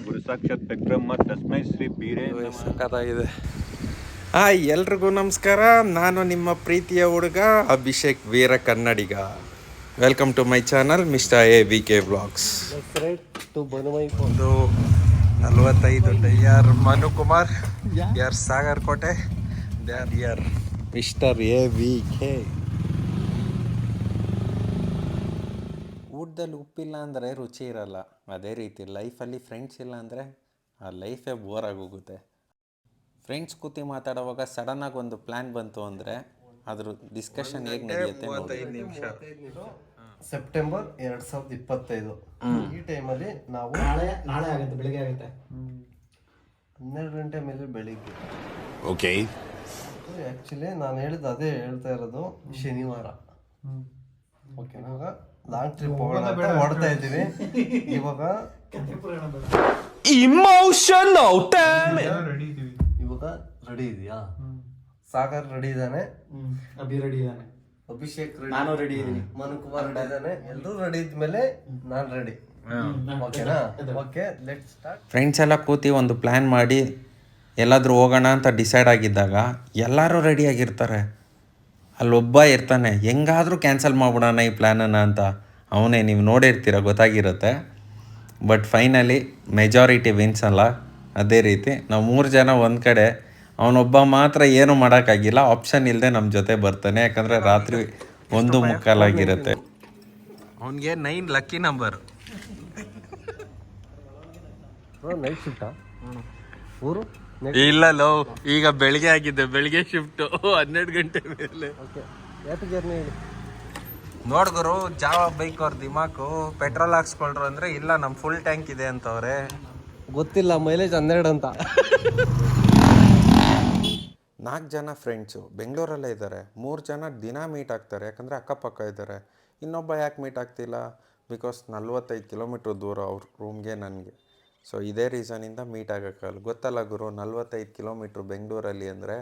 ಗುರು ಸಾಕ್ಷಾತ್ ಪರಬ್ರಹ್ಮ ತಸ್ಮೈ ಶ್ರೀ ಬೀರೇ ಸಖತ್ತಾಗಿದೆ. ಎಲ್ರಿಗೂ ನಮಸ್ಕಾರ. ನಾನು ನಿಮ್ಮ ಪ್ರೀತಿಯ ಹುಡುಗ ಅಭಿಷೇಕ್ ವೀರ Kannadiga. Welcome to my channel mister ABK vlogs. ಒಂದು 45 ಯಾರ್ ಮನುಕುಮಾರ್, ಯಾರ್ ಸಾಗರ್ ಕೋಟೆ, ಯಾರ್ ಮಿಸ್ಟರ್ ABK. ಊಟದಲ್ಲಿ ಉಪ್ಪಿಲ್ಲ ಅಂದರೆ ರುಚಿ ಇರಲ್ಲ. ಅದೇ ರೀತಿ ಲೈಫಲ್ಲಿ ಫ್ರೆಂಡ್ಸ್ ಇಲ್ಲ ಅಂದರೆ ಆ ಲೈಫೇ ಬೋರ್ ಆಗೋಗುತ್ತೆ. ಫ್ರೆಂಡ್ಸ್ ಕೂತಿ ಮಾತಾಡುವಾಗ ಸಡನ್ನಾಗಿ ಒಂದು ಪ್ಲ್ಯಾನ್ ಬಂತು ಅಂದರೆ ಅದ್ರ ಡಿಸ್ಕಷನ್ ಹೇಗೆ ನಡೆಯುತ್ತೆ ನೋಡಿ. ಸೆಪ್ಟೆಂಬರ್ 2025 ಈ ಟೈಮಲ್ಲಿ ನಾವು ನಾಳೆ ಆಗುತ್ತೆ, ಬೆಳಿಗ್ಗೆ ಆಗುತ್ತೆ. 12 ಗಂಟೆ ಮೇಲೆ ಬೆಳಿಗ್ಗೆ. ಓಕೆ, ಆ್ಯಕ್ಚುಲಿ ನಾನು ಹೇಳಿದ್ದು ಅದೇ ಹೇಳ್ತಾ ಇರೋದು, ಶನಿವಾರ. ಓಕೆ, ಇವಾಗ ಲಾಂಗ್ ಟ್ರಿಪ್ ಹೋಗೋಣ ಹೊಡ್ತಾ ಇದ್ದೀವಿ. ಇವಾಗ ಇಮೋಷನಲ್ ಇವಾಗ ರೆಡಿ ಇದೆಯಾ? ಸಾಗರ್ ರೆಡಿ ಇದ್ದಾನೆ, ಅಭಿ ರೆಡಿ ಇದ್ದಾನೆ, ಅಭಿಷೇಕ್ ರೆಡಿ, ನಾನು ರೆಡಿ ಇದ್ದೀನಿ, ಮನುಕುಮಾರ್ ರೆಡಿ ಇದ್ದಾನೆ. ಎಲ್ಲರೂ ರೆಡಿ ಇದ್ಮೇಲೆ ನಾನು ರೆಡಿ. ಓಕೆನಾ? Okay, let's start. ಫ್ರೆಂಡ್ಸ್ ಎಲ್ಲ ಕೂತಿ ಒಂದು ಪ್ಲ್ಯಾನ್ ಮಾಡಿ ಎಲ್ಲಾದರೂ ಹೋಗೋಣ ಅಂತ ಡಿಸೈಡ್ ಆಗಿದ್ದಾಗ ಎಲ್ಲರೂ ರೆಡಿಯಾಗಿರ್ತಾರೆ. ಅಲ್ಲೊಬ್ಬ ಇರ್ತಾನೆ, ಹೆಂಗಾದರೂ ಕ್ಯಾನ್ಸಲ್ ಮಾಡ್ಬಿಡೋಣ ಈ ಪ್ಲ್ಯಾನನ್ನು ಅಂತ. ಅವನೇ, ನೀವು ನೋಡಿರ್ತೀರ, ಗೊತ್ತಾಗಿರುತ್ತೆ. ಬಟ್ ಫೈನಲಿ ಮೆಜಾರಿಟಿ ವಿನ್ಸ್ ಅಲ್ಲ. ಅದೇ ರೀತಿ ನಾವು 3 ಜನ ಒಂದು ಕಡೆ, ಅವನೊಬ್ಬ ಮಾತ್ರ ಏನೂ ಮಾಡೋಕ್ಕಾಗಿಲ್ಲ, ಆಪ್ಷನ್ ಇಲ್ಲದೆ ನಮ್ಮ ಜೊತೆ ಬರ್ತಾನೆ. ಯಾಕಂದರೆ ರಾತ್ರಿ 1:45 ಅವನಿಗೆ 9 ಲಕ್ಕಿ ನಂಬರ್. ನೈಟ್ ಶಿಫ್ಟಾ ಊರು? ಇಲ್ಲ ಲೋ, ಈಗ ಬೆಳಿಗ್ಗೆ ಆಗಿದೆ, ಬೆಳಿಗ್ಗೆ ಶಿಫ್ಟು 12 ಗಂಟೆ ಮೇಲೆ. ಓಕೆ, ಯಾಕೆ ಜರ್ನಿ ಹೇಳಿ. ನೋಡ್ಗುರು, ಜಾವ ಬೈಕ್ ಅವ್ರ ದಿಮಾಕು ಪೆಟ್ರೋಲ್ ಹಾಕ್ಸ್ಕೊಳ್ರು ಅಂದರೆ ಇಲ್ಲ ನಮ್ಮ ಫುಲ್ ಟ್ಯಾಂಕ್ ಇದೆ ಅಂತವ್ರೆ. ಗೊತ್ತಿಲ್ಲ, ಮೈಲೇಜ್ 12 ಅಂತ. 4 ಜನ ಫ್ರೆಂಡ್ಸು ಬೆಂಗಳೂರಲ್ಲೇ ಇದ್ದಾರೆ. 3 ಜನ ದಿನ ಮೀಟ್ ಆಗ್ತಾರೆ, ಯಾಕಂದರೆ ಅಕ್ಕಪಕ್ಕ ಇದ್ದಾರೆ. ಇನ್ನೊಬ್ಬ ಯಾಕೆ ಮೀಟ್ ಆಗ್ತಿಲ್ಲ? ಬಿಕಾಸ್ 45 ಕಿಲೋಮೀಟ್ರ್ ದೂರ ಅವ್ರ ರೂಮ್ಗೆ ನನಗೆ. ಸೊ ಇದೇ ರೀಸನಿಂದ ಮೀಟ್ ಆಗೋಕ್ಕಲ್ಲ. ಗೊತ್ತಲ್ಲ ಗುರು, 45 ಕಿಲೋಮೀಟ್ರ್ ಬೆಂಗಳೂರಲ್ಲಿ ಅಂದರೆ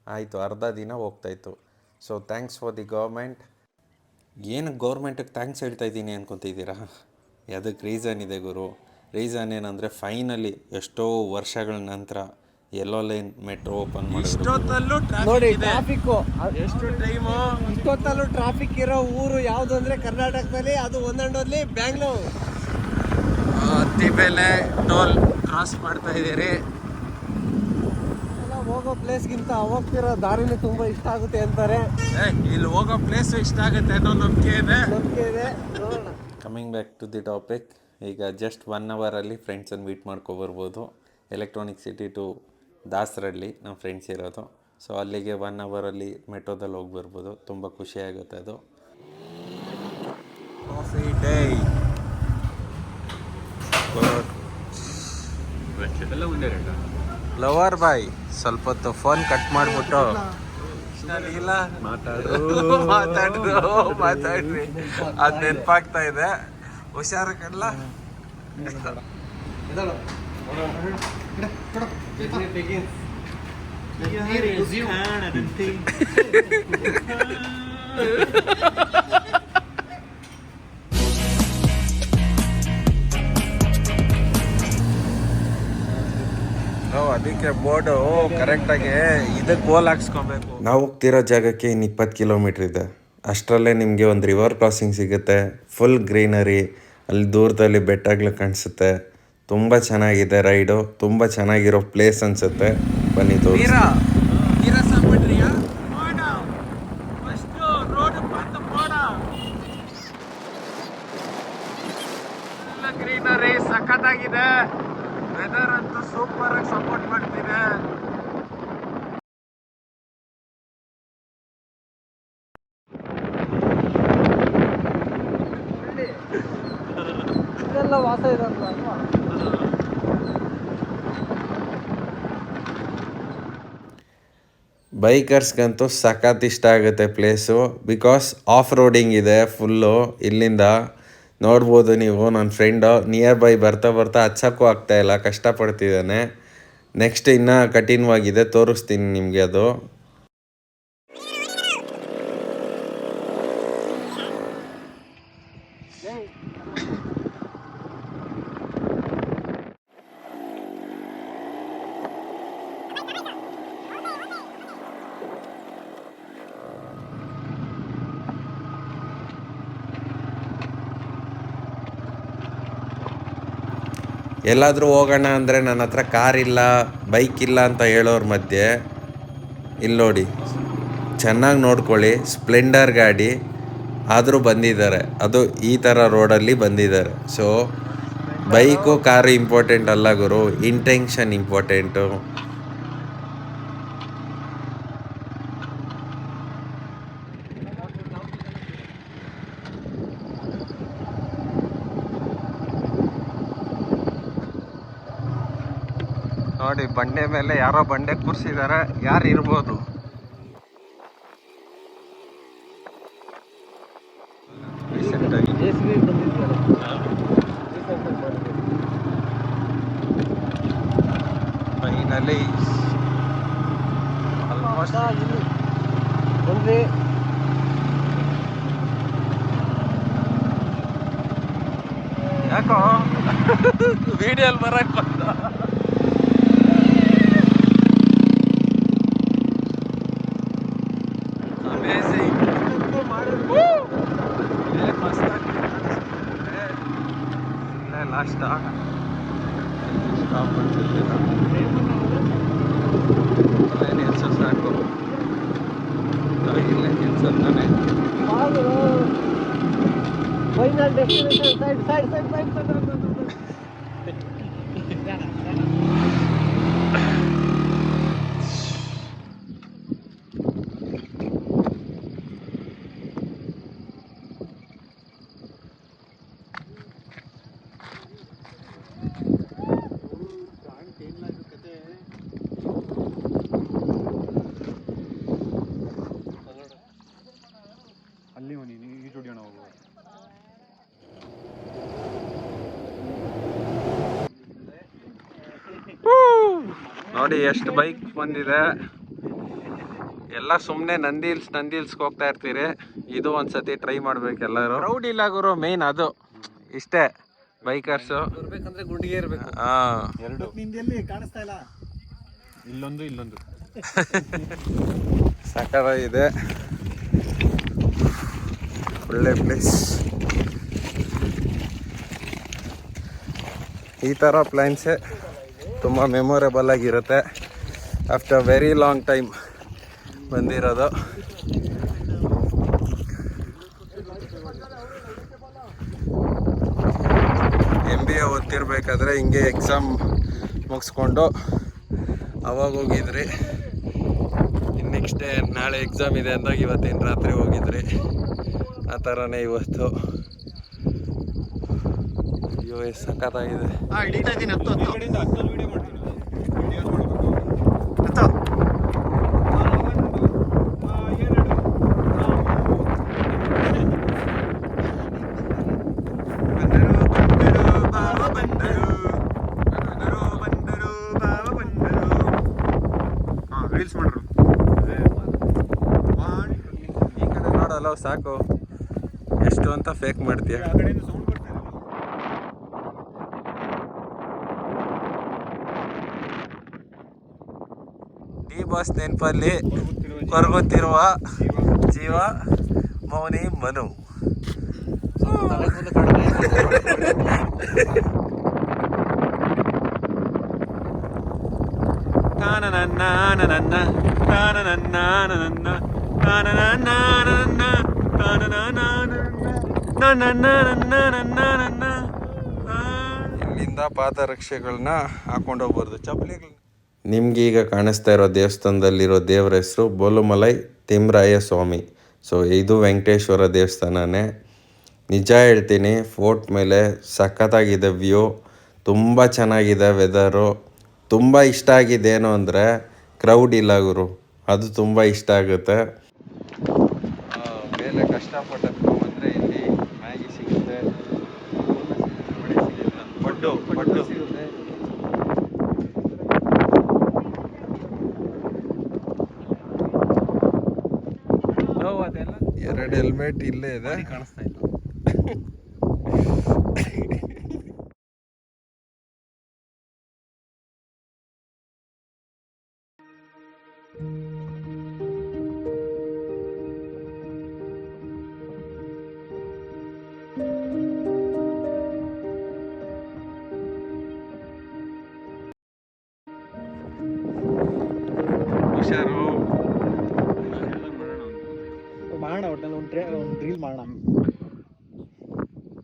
ಆಯಿತು, ಅರ್ಧ ದಿನ ಹೋಗ್ತಾಯಿತ್ತು. So thanks for the government. ಏನು ಗೌರ್ಮೆಂಟಿಗೆ ಥ್ಯಾಂಕ್ಸ್ ಹೇಳ್ತಾ ಇದ್ದೀನಿ ಅನ್ಕೊತಿದ್ದೀರಾ? ಅದಕ್ಕೆ ರೀಸನ್ ಇದೆ ಗುರು. ರೀಸನ್ ಏನಂದರೆ ಫೈನಲಿ ಎಷ್ಟೋ ವರ್ಷಗಳ ನಂತರ ಯೆಲ್ಲೋ ಲೈನ್ ಮೆಟ್ರೋ ಓಪನ್ ಇಷ್ಟೊತ್ತಲ್ಲೂ ನೋಡಿ ಟ್ರಾಫಿಕ್ಕು. ಎಷ್ಟು ಟೈಮು? ಇಷ್ಟೊತ್ತಲ್ಲೂ ಟ್ರಾಫಿಕ್ ಇರೋ ಊರು ಯಾವುದು ಅಂದರೆ ಕರ್ನಾಟಕದಲ್ಲಿ ಅದು ಒಂದೊಂದಲ್ಲಿ ಬ್ಯಾಂಗ್ಳೂರು. ತಿಬೇಲೆ ಟೋಲ್ ಕ್ರಾಸ್ ಮಾಡ್ತಾ ಇದ್ದೀರಿ. ಎಲ್ಲ ಹೋಗೋ ಪ್ಲೇಸ್ಗಿಂತ ಹೋಗ್ತಿರೋ ದಾರಿನೇ ತುಂಬ ಇಷ್ಟ ಆಗುತ್ತೆ ಅಂತಾರೆ. ಇಲ್ಲಿ ಹೋಗೋ ಪ್ಲೇಸು ಇಷ್ಟ ಆಗುತ್ತೆ ಅನ್ನೋ ನಂಬಿಕೆ ಇದೆ. ನೋಡೋಣ. Coming back to the topic. ಈಗ ಜಸ್ಟ್ 1 ಅವರಲ್ಲಿ ಫ್ರೆಂಡ್ಸನ್ನು ಮೀಟ್ ಮಾಡ್ಕೊಬರ್ಬೋದು. ಎಲೆಕ್ಟ್ರಾನಿಕ್ ಸಿಟಿ ಟು ದಾಸರಳ್ಳಿ ನಮ್ಮ ಫ್ರೆಂಡ್ಸ್ ಇರೋದು. ಸೊ ಅಲ್ಲಿಗೆ 1 ಅವರಲ್ಲಿ ಮೆಟ್ರೋದಲ್ಲಿ ಹೋಗಿ ಬರ್ಬೋದು. ತುಂಬ ಖುಷಿಯಾಗುತ್ತೆ ಅದು. Coffee day. ಲವರ್ ಬಾಯ್ ಸ್ವಲ್ಪ ಹೊತ್ತು ಫೋನ್ ಕಟ್ ಮಾಡಿಬಿಟ್ಟು ಇಲ್ಲ ಮಾತಾಡ್ರಿ ಅದು ನೆನಪಾಗ್ತಾ ಇದೆ. ಹುಷಾರಕ್ಕಲ್ಲ. ಅದಕ್ಕೆ ಬೋರ್ಡು ಕರೆಕ್ಟಾಗಿ ಇದಕ್ಕೆ ಗೋಲ್ ಹಾಕ್ಸ್ಕೊಬೇಕು. ನಾವು ಹೋಗ್ತಿರೋ ಜಾಗಕ್ಕೆ ಇನ್ನು 20 ಕಿಲೋಮೀಟ್ರ್ ಇದೆ. ಅಷ್ಟರಲ್ಲೇ ನಿಮಗೆ ಒಂದು ರಿವರ್ ಕ್ರಾಸಿಂಗ್ ಸಿಗುತ್ತೆ. ಫುಲ್ ಗ್ರೀನರಿ, ಅಲ್ಲಿ ದೂರದಲ್ಲಿ ಬೆಟ್ಟಗಳು ಕಾಣಿಸುತ್ತೆ. ತುಂಬ ಚೆನ್ನಾಗಿದೆ ರೈಡು, ತುಂಬ ಚೆನ್ನಾಗಿರೋ ಪ್ಲೇಸ್ ಅನಿಸುತ್ತೆ. ಬನ್ನಿ ತೋರಿಸಿ. ಗ್ರೀನರಿ ಸಖತ್ತಾಗಿದೆ. ವೆದರ್ ಅಂತೂ ಸೂಪರ್ ಆಗಿ ಸಪೋರ್ಟ್ ಮಾಡ್ತಿದೆ. ಇದೆಲ್ಲ ವಾಸ ಇರಲ್ಲ ಅಲ್ವಾ? ಬೈಕರ್ಸ್ಗಂತೂ ಸಖತ್ ಇಷ್ಟ ಆಗುತ್ತೆ ಪ್ಲೇಸು. ಬಿಕಾಸ್ ಆಫ್ ರೋಡಿಂಗ್ ಇದೆ ಫುಲ್ಲು. ಇಲ್ಲಿಂದ ನೋಡ್ಬೋದು ನೀವು. ನನ್ನ ಫ್ರೆಂಡು ನಿಯರ್ ಬೈ ಬರ್ತಾ ಹಚ್ಚಕ್ಕೂ ಆಗ್ತಾಯಿಲ್ಲ, ಕಷ್ಟಪಡ್ತಿದ್ದಾನೆ. ನೆಕ್ಸ್ಟ್ ಇನ್ನೂ ಕಠಿಣವಾಗಿದೆ, ತೋರಿಸ್ತೀನಿ ನಿಮಗೆ ಅದು. ಎಲ್ಲಾದರೂ ಹೋಗೋಣ ಅಂದರೆ ನನ್ನ ಹತ್ರ ಕಾರ್ ಇಲ್ಲ, ಬೈಕ್ ಇಲ್ಲ ಅಂತ ಹೇಳೋರ ಮಧ್ಯೆ ಇಲ್ಲಿ ನೋಡಿ, ಚೆನ್ನಾಗಿ ನೋಡ್ಕೊಳ್ಳಿ, ಸ್ಪ್ಲೆಂಡರ್ ಗಾಡಿ ಆದರೂ ಬಂದಿದ್ದಾರೆ. ಅದು ಈ ಥರ ರೋಡಲ್ಲಿ ಬಂದಿದ್ದಾರೆ. ಸೊ ಬೈಕು ಕಾರು ಇಂಪಾರ್ಟೆಂಟ್ ಅಲ್ಲ ಗುರು, ಇಂಟೆನ್ಷನ್ ಇಂಪಾರ್ಟೆಂಟು. ನೋಡಿ, ಬಂಡೆ ಮೇಲೆ ಯಾರೋ ಬಂಡೆ ಕೂರಿಸಿದ್ದಾರೆ, ಯಾರು ಇರ್ಬೋದು? ಫೈನಲಿ ಆಲ್ಮೋಸ್ಟ್ ಬಂದ್ರಿ. ಯಾಕೋ ವಿಡಿಯೋಲ್ಲಿ ಬರಕ್ ಬಂದ. ಅಮೇಜಿಂಗ್, ಇಲ್ಲೇ ಲಾಸ್ಟ್ ಸ್ಟಾಪ್ ನಿಲ್ಸೋ ಸಾಕು. ಇಲ್ಲೇ ನಿಲ್ಸತ್ತಾನೆ. ಫೈನಲ್ ಡೆಸ್ಟಿನೇಷನ್ ಸೈಡ್ ಅಲ್ಲಿ ನೀನು ಈ ಸ್ಟುಡಿಯೋನ ಹೋಗುವ. ನೋಡಿ ಎಷ್ಟು ಬೈಕ್ ಬಂದಿದೆ. ಎಲ್ಲ ಸುಮ್ಮನೆ ನಂದಿ ಹಿಲ್ಸ್ಗೆ ಹೋಗ್ತಾ ಇರ್ತೀರಿ. ಇದು ಒಂದ್ಸತಿ ಟ್ರೈ ಮಾಡ್ಬೇಕು ಎಲ್ಲರೂ. ಕ್ರೌಡ್ ಇಲ್ಲ ಗುರು, ಮೇನ್ ಅದು ಇಷ್ಟೇ. ಬೈಕರ್ಸು ಬರ್ಬೇಕಂದ್ರೆ ಗುಂಡಿಗೆ ಇರಬೇಕು. ಎರಡು ನಿಂದಲ್ಲಿ ಕಾಣಿಸ್ತಾ ಇಲ್ಲ. ಇಲ್ಲೊಂದು ಸಕ್ಕತ್ತಾಗಿದೆ, ಒಳ್ಳೆ ಪ್ಲೇಸ್. ಈ ಥರ ಪ್ಲ್ಯಾನ್ಸೇ ತುಂಬ ಮೆಮೊರೇಬಲ್ ಆಗಿರುತ್ತೆ. ಆಫ್ಟರ್ ವೆರಿ ಲಾಂಗ್ ಟೈಮ್ ಬಂದಿರೋದು. MBA ಓದ್ತಿರ್ಬೇಕಾದ್ರೆ ಹಿಂಗೆ ಎಕ್ಸಾಮ್ ಮುಗಿಸ್ಕೊಂಡು ಅವಾಗ ಹೋಗಿದ್ರಿ. ನೆಕ್ಸ್ಟ್ ಡೇ ನಾಳೆ ಎಕ್ಸಾಮ್ ಇದೆ ಅಂದಾಗ ಇವತ್ತಿನ ರಾತ್ರಿ ಹೋಗಿದ್ರಿ. ಆ ಥರನೇ ಇವತ್ತು. ಅಯ್ಯೋ ಎಷ್ಟು ಸಖತ್ತಾಗಿದೆ. ರೀಲ್ಸ್ ಮಾಡ್ರು. ಈ ಕಡೆ ನೋಡಲ್ಲ ಸಾಕು, ಎಷ್ಟು ಅಂತ ಫೇಕ್ ಮಾಡ್ತೀಯ. ಆ ಕಡೆಯಿಂದ ಸೌಂಡ್ ಬರ್ತಾ ಇದೆ. ಡಿ ಬಾಸ್ ನೆನಪಲ್ಲಿ ಕೊರಗುತ್ತಿರುವ ಜೀವ ಮೌನಿ ಮನು. ಇಲ್ಲಿಂದ ಪಾದರಕ್ಷೆಗಳನ್ನ ಹಾಕೊಂಡೋಗ್ಬಾರ್ದು, ಚಪ್ಪಲಿಗಳು. ನಿಮ್ಗೆ ಈಗ ಕಾಣಿಸ್ತಾ ಇರೋ ದೇವಸ್ಥಾನದಲ್ಲಿರೋ ದೇವರ ಹೆಸರು ಬೋಲುಮಲೈ ತಿಮ್ಮರಾಯ ಸ್ವಾಮಿ. ಸೊ ಇದು ವೆಂಕಟೇಶ್ವರ ದೇವಸ್ಥಾನನೇ. ನಿಜ ಹೇಳ್ತೀನಿ, ಫೋರ್ಟ್ ಮೇಲೆ ಸಖತ್ತಾಗಿದೆ ವ್ಯೂ, ತುಂಬ ಚೆನ್ನಾಗಿದೆ ವೆದರು. ತುಂಬ ಇಷ್ಟ ಆಗಿದ್ದೇನು ಅಂದರೆ ಕ್ರೌಡ್ ಇಲ್ಲ ಗುರು, ಅದು ತುಂಬ ಇಷ್ಟ ಆಗುತ್ತೆ. ಮೇಲೆ ಕಷ್ಟಪಟ್ಟು ಬಂದರೆ ಇಲ್ಲಿ ಮ್ಯಾಗಿ ಸಿಗುತ್ತೆ, ಪಡ್ಡು ಸಿಗುತ್ತೆ. ಎರಡು ಹೆಲ್ಮೆಟ್ ಇಲ್ಲೇ ಇದೆ, ಕಾಣಿಸ್ತಾ ಇಲ್ಲ. ಹುಷಾರು. ಮಾಡೋಣ ಒಟ್ಟಲ್ಲಿ ಒಂದು ರೀಲ್ ಮಾಡೋಣ.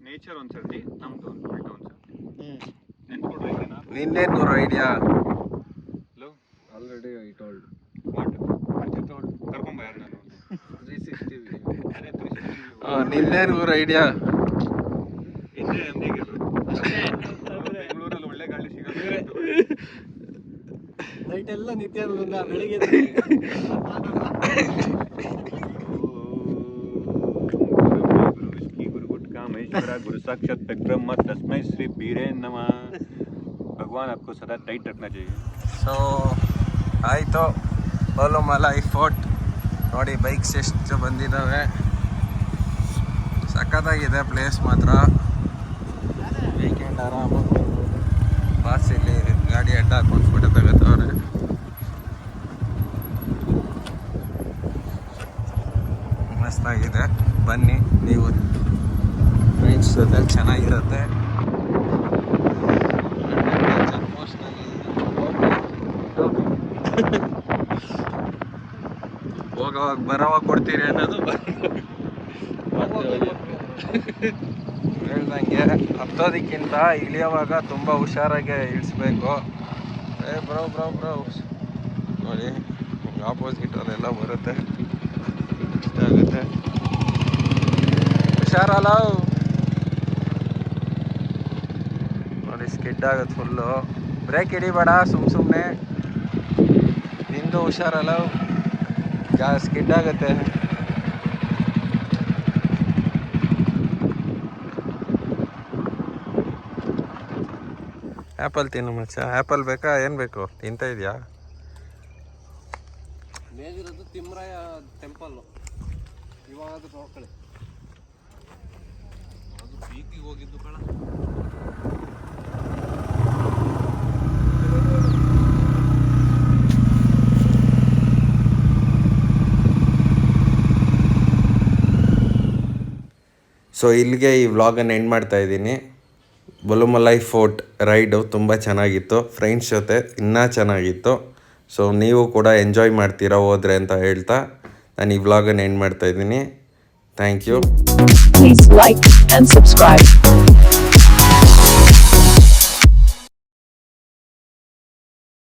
ನೇಚರ್ ಒಂದ್ಸರ್ತಿ ನಮ್ದು ಒಂದು ಉಲ್ಟಾ ಒಂದ್ಸರ್ತಿ ಹ್ಞೂ ನೆನ್ಸ್ಕೊಡ್ರಿ ನಿಂದೇನು ಗುರು idea? Hello already I told. ಕರ್ಕೊಂಬ ಯಾರು ನಾನು 360 ಅದೇ 360 ನಿಂದೇನು ಗುರು ಐಡಿಯಾ? ಇದ್ರೆ ಎಂದಿಗೆ ಬೆಂಗಳೂರಲ್ಲಿ ಒಳ್ಳೆ ಗಾಳಿ ಸಿಗಲ್ಲ. ನೈಟ್ ಎಲ್ಲ ನಿತ್ಯ ಬೆಳಿಗ್ಗೆ गुरु गुटका महेश्वरा गुरु साक्षात ब्रह्म तस्मै श्री बीरे नमः. भगवान आपको सदा टाइट रखना चाहिए. ಸೊ ಆಯಿತು, ಬೋಲುಮಲೈ ಫೋರ್ಟ್ ನೋಡಿ ಬೈಕ್ಸ್ ಎಷ್ಟು ಬಂದಿದ್ದಾವೆ. ಸಖತ್ತಾಗಿದೆ ಪ್ಲೇಸ್ ಮಾತ್ರ. ವೀಕೆಂಡ್ ಆರಾಮಾಗಿ ಬಾಸ್ ಇಲ್ಲಿ ಗಾಡಿ ಅಡ್ಡ ಹಾಕೊಂಡು ಫೋಟೋ ತೆಗೆತವ್ರೆ. ಮಸ್ತಾಗಿದೆ, ಬನ್ನಿ ನೀವು ಫ್ರೆಂಡ್ಸ್ ಜೊತೆ, ಚೆನ್ನಾಗಿರುತ್ತೆ. ಹೋಗೋವಾಗ ಬರೋವಾಗ ಕೊಡ್ತೀರಿ ಅನ್ನೋದು ಹೇಳ್ದಂಗೆ. ಹತ್ತೋದಕ್ಕಿಂತ ಇಳಿಯೋವಾಗ ತುಂಬ ಹುಷಾರಾಗೆ ಇಳಿಸ್ಬೇಕು. ಬ್ರೋ ಬ್ರೋ ಬ್ರೋ ನೋಡಿ ಆಪೋಸಿಟಲ್ಲೆಲ್ಲ ಬರುತ್ತೆ, ಇಷ್ಟ ಆಗುತ್ತೆ. ಹುಷಾರಲ್ಲ ನೋಡಿ, ಸ್ಕಿಡ್ ಆಗುತ್ತೆ ಫುಲ್ಲು. ಬ್ರೇಕ್ ಹಿಡಿಬೇಡ ಸುಮ್ಮನೆ, ನಿಂದು ಹುಷಾರಲ್ಲ, ಸ್ಕಿಡ್ ಆಗುತ್ತೆ. ಆ್ಯಪಲ್ ತಿನ್ನು ಮಚ್ಚ. ಆ್ಯಪಲ್ ಬೇಕಾ? ಏನು ಬೇಕು? ತಿಂತ ಇದೆಯಾ? ಮೇಲಿರೋದು ತಿಮ್ರಾಯ ಟೆಂಪಲ್ಲು. ಇವಾಗ ನೋಡ್ಕೊಳ್ಳಿ, ಅದು ಪೀಕಿಗೆ ಹೋಗಿದ್ದು ಕಣ. ಸೊ ಇಲ್ಲಿಗೆ ಈ ವ್ಲಾಗನ್ನು ಎಂಡ್ ಮಾಡ್ತಾ ಇದ್ದೀನಿ. ಬೋಲುಮಲೈ ಫೋರ್ಟ್ ರೈಡು ತುಂಬ ಚೆನ್ನಾಗಿತ್ತು, ಫ್ರೆಂಡ್ಸ್ ಜೊತೆ ಇನ್ನೂ ಚೆನ್ನಾಗಿತ್ತು. ಸೊ ನೀವು ಕೂಡ ಎಂಜಾಯ್ ಮಾಡ್ತೀರಾ ಹೋದರೆ ಅಂತ ಹೇಳ್ತಾ ನಾನು ಈ ವ್ಲಾಗನ್ನು ಎಂಡ್ ಮಾಡ್ತಾ ಇದ್ದೀನಿ. Thank you. Please like and subscribe.